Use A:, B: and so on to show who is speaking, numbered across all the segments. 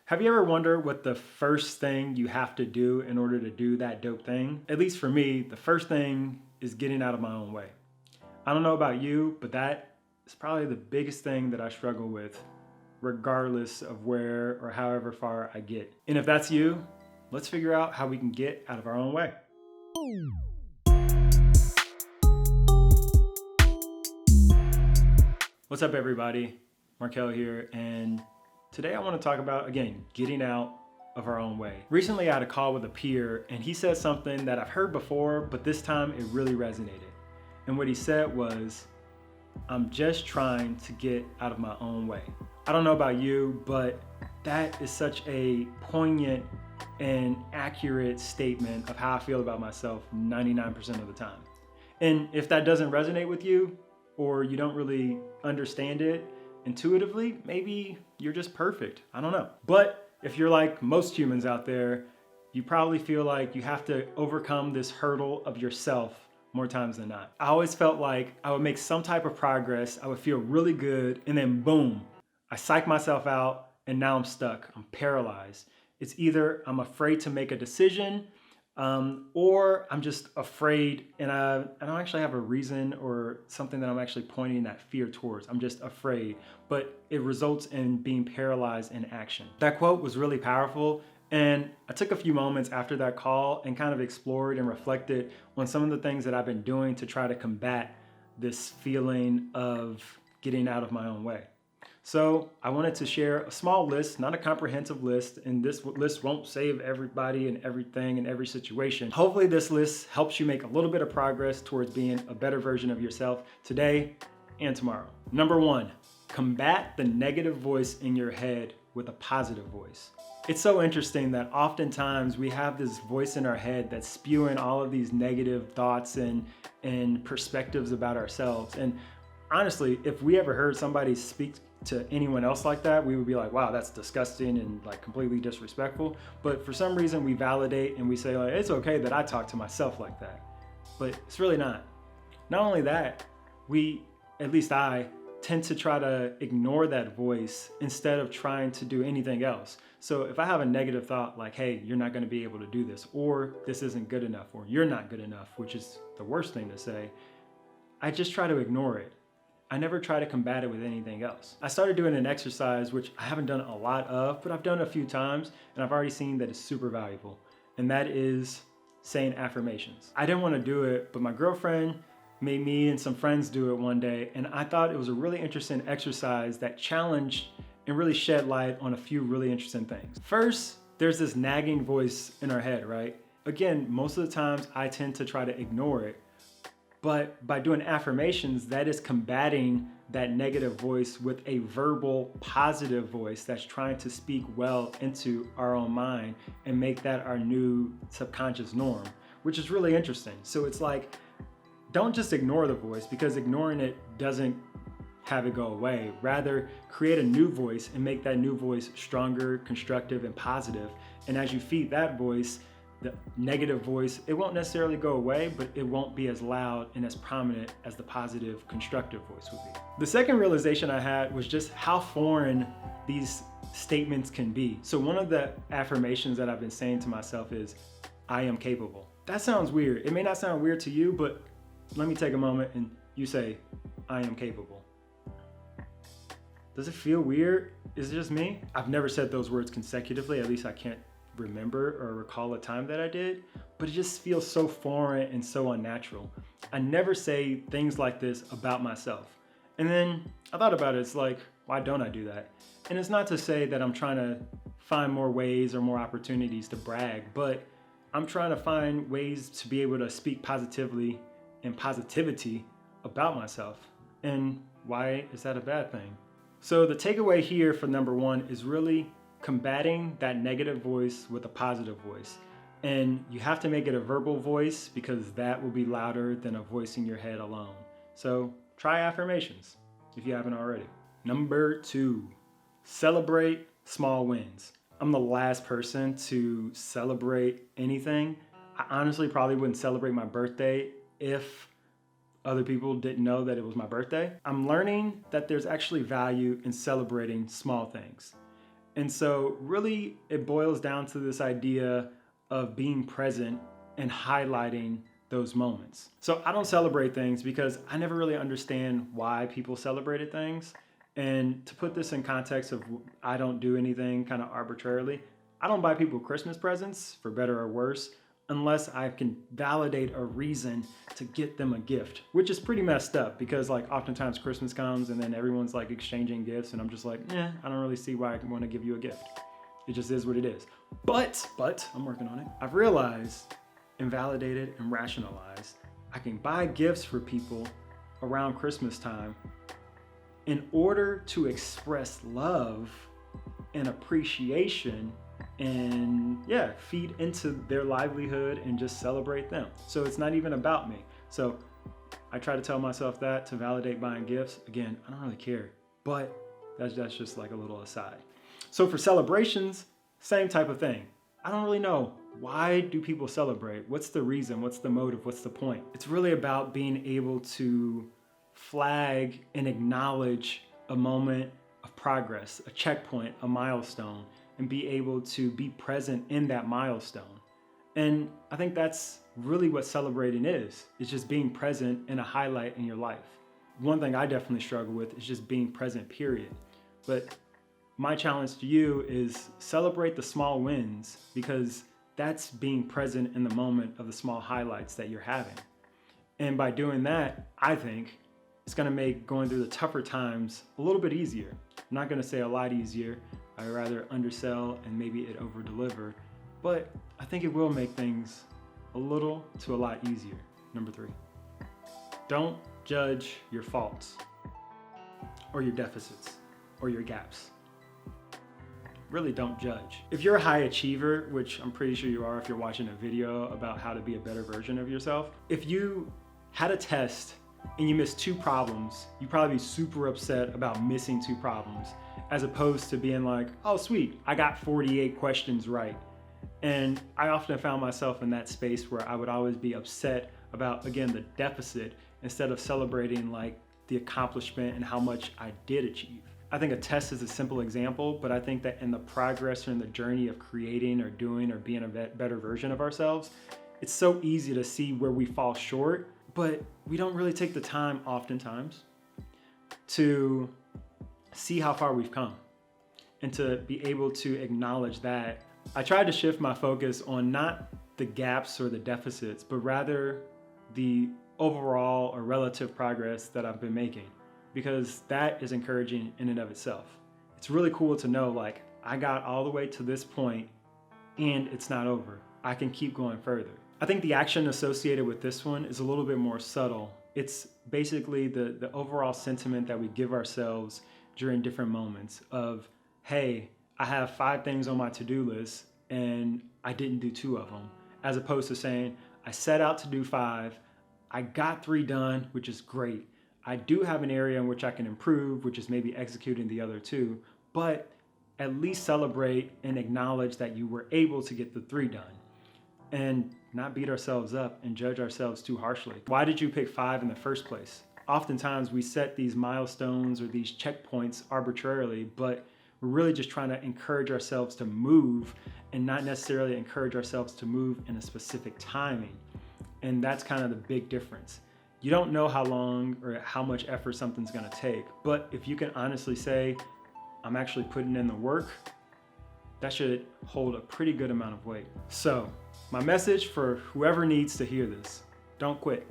A: Have you ever wondered what the first thing you have to do in order to do that dope thing? At least for me, the first thing is getting out of my own way. I don't know about you, but that is probably the biggest thing that I struggle with, regardless of where or however far I get. And if that's you, let's figure out how we can get out of our own way. What's up, everybody? Markel here, and today I want to talk about, again, getting out of our own way. Recently I had a call with a peer and he said something that I've heard before, but this time it really resonated. And what he said was, I'm just trying to get out of my own way. I don't know about you, but that is such a poignant and accurate statement of how I feel about myself 99% of the time. And if that doesn't resonate with you, or you don't really understand it intuitively, maybe you're just perfect. I don't know. But if you're like most humans out there, you probably feel like you have to overcome this hurdle of yourself more times than not. I always felt like I would make some type of progress, I would feel really good, and then boom, I psych myself out and now I'm stuck, I'm paralyzed. It's either I'm afraid to make a decision, or I'm just afraid and I don't actually have a reason or something that I'm actually pointing that fear towards. I'm just afraid, but it results in being paralyzed in action. That quote was really powerful, and I took a few moments after that call and kind of explored and reflected on some of the things that I've been doing to try to combat this feeling of getting out of my own way. So I wanted to share a small list, not a comprehensive list, and this list won't save everybody and everything in every situation. Hopefully this list helps you make a little bit of progress towards being a better version of yourself today and tomorrow. Number 1, combat the negative voice in your head with a positive voice. It's so interesting that oftentimes we have this voice in our head that's spewing all of these negative thoughts and perspectives about ourselves. And honestly, if we ever heard somebody speak to anyone else like that, we would be like, wow, that's disgusting and like completely disrespectful. But for some reason we validate and we say like, it's okay that I talk to myself like that. But it's really not. Not only that, at least I, tend to try to ignore that voice instead of trying to do anything else. So if I have a negative thought like, hey, you're not gonna be able to do this, or this isn't good enough, or you're not good enough, which is the worst thing to say, I just try to ignore it. I never try to combat it with anything else. I started doing an exercise, which I haven't done a lot of, but I've done a few times, and I've already seen that it's super valuable. And that is saying affirmations. I didn't want to do it, but my girlfriend made me and some friends do it one day, and I thought it was a really interesting exercise that challenged and really shed light on a few really interesting things. First, there's this nagging voice in our head, right? Again, most of the times I tend to try to ignore it. But by doing affirmations, that is combating that negative voice with a verbal positive voice that's trying to speak well into our own mind and make that our new subconscious norm, which is really interesting. So it's like, don't just ignore the voice, because ignoring it doesn't have it go away. Rather, create a new voice and make that new voice stronger, constructive, and positive. And as you feed that voice, the negative voice, it won't necessarily go away, but it won't be as loud and as prominent as the positive, constructive voice would be. The second realization I had was just how foreign these statements can be. So one of the affirmations that I've been saying to myself is, I am capable. That sounds weird. It may not sound weird to you, but let me take a moment and you say, I am capable. Does it feel weird? Is it just me? I've never said those words consecutively, at least I can't remember or recall a time that I did, but it just feels so foreign and so unnatural. I never say things like this about myself. And then I thought about it, it's like, why don't I do that? And it's not to say that I'm trying to find more ways or more opportunities to brag, but I'm trying to find ways to be able to speak positively and positivity about myself. And why is that a bad thing? So the takeaway here for number 1 is really combating that negative voice with a positive voice. And you have to make it a verbal voice because that will be louder than a voice in your head alone. So try affirmations if you haven't already. Number 2, celebrate small wins. I'm the last person to celebrate anything. I honestly probably wouldn't celebrate my birthday if other people didn't know that it was my birthday. I'm learning that there's actually value in celebrating small things. And so really it boils down to this idea of being present and highlighting those moments. So I don't celebrate things because I never really understand why people celebrated things. And to put this in context of I don't do anything kind of arbitrarily, I don't buy people Christmas presents, for better or worse, unless I can validate a reason to get them a gift, which is pretty messed up because like oftentimes Christmas comes and then everyone's like exchanging gifts and I'm just like, I don't really see why I want to give you a gift. It just is what it is. But I'm working on it. I've realized and validated and rationalized I can buy gifts for people around Christmas time in order to express love and appreciation and feed into their livelihood and just celebrate them. So it's not even about me. So I try to tell myself that to validate buying gifts. Again, I don't really care, but that's just like a little aside. So for celebrations, same type of thing. I don't really know. Why do people celebrate? What's the reason? What's the motive? What's the point? It's really about being able to flag and acknowledge a moment of progress, a checkpoint, a milestone, and be able to be present in that milestone. And I think that's really what celebrating is. It's just being present in a highlight in your life. One thing I definitely struggle with is just being present, period. But my challenge to you is celebrate the small wins because that's being present in the moment of the small highlights that you're having. And by doing that, I think it's gonna make going through the tougher times a little bit easier. I'm not gonna say a lot easier. I'd rather undersell and maybe it over deliver, but I think it will make things a little to a lot easier. Number 3, don't judge your faults or your deficits or your gaps. Really don't judge. If you're a high achiever, which I'm pretty sure you are if you're watching a video about how to be a better version of yourself, if you had a test and you missed 2 problems, you'd probably be super upset about missing 2 problems, as opposed to being like, oh sweet, I got 48 questions right. And I often found myself in that space where I would always be upset about, again, the deficit instead of celebrating like the accomplishment and how much I did achieve. I think a test is a simple example, but I think that in the progress or in the journey of creating or doing or being a better version of ourselves, it's so easy to see where we fall short, but we don't really take the time oftentimes to see how far we've come and to be able to acknowledge that. I tried to shift my focus on not the gaps or the deficits, but rather the overall or relative progress that I've been making, because that is encouraging in and of itself. It's really cool to know like I got all the way to this point and it's not over. I can keep going further. I think the action associated with this one is a little bit more subtle. It's basically the overall sentiment that we give ourselves during different moments of, hey, I have 5 things on my to-do list and I didn't do 2 of them, as opposed to saying, I set out to do 5, I got 3 done, which is great. I do have an area in which I can improve, which is maybe executing the other 2, but at least celebrate and acknowledge that you were able to get the 3 done and not beat ourselves up and judge ourselves too harshly. Why did you pick 5 in the first place? Oftentimes we set these milestones or these checkpoints arbitrarily, but we're really just trying to encourage ourselves to move and not necessarily encourage ourselves to move in a specific timing. And that's kind of the big difference. You don't know how long or how much effort something's gonna take, but if you can honestly say, I'm actually putting in the work, that should hold a pretty good amount of weight. So, my message for whoever needs to hear this, don't quit.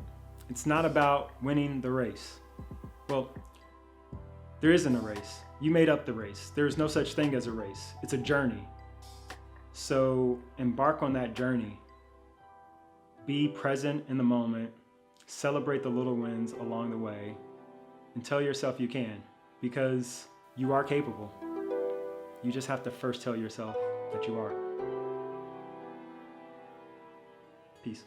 A: It's not about winning the race. Well, there isn't a race. You made up the race. There is no such thing as a race. It's a journey. So embark on that journey. Be present in the moment. Celebrate the little wins along the way. And tell yourself you can, because you are capable. You just have to first tell yourself that you are. Peace.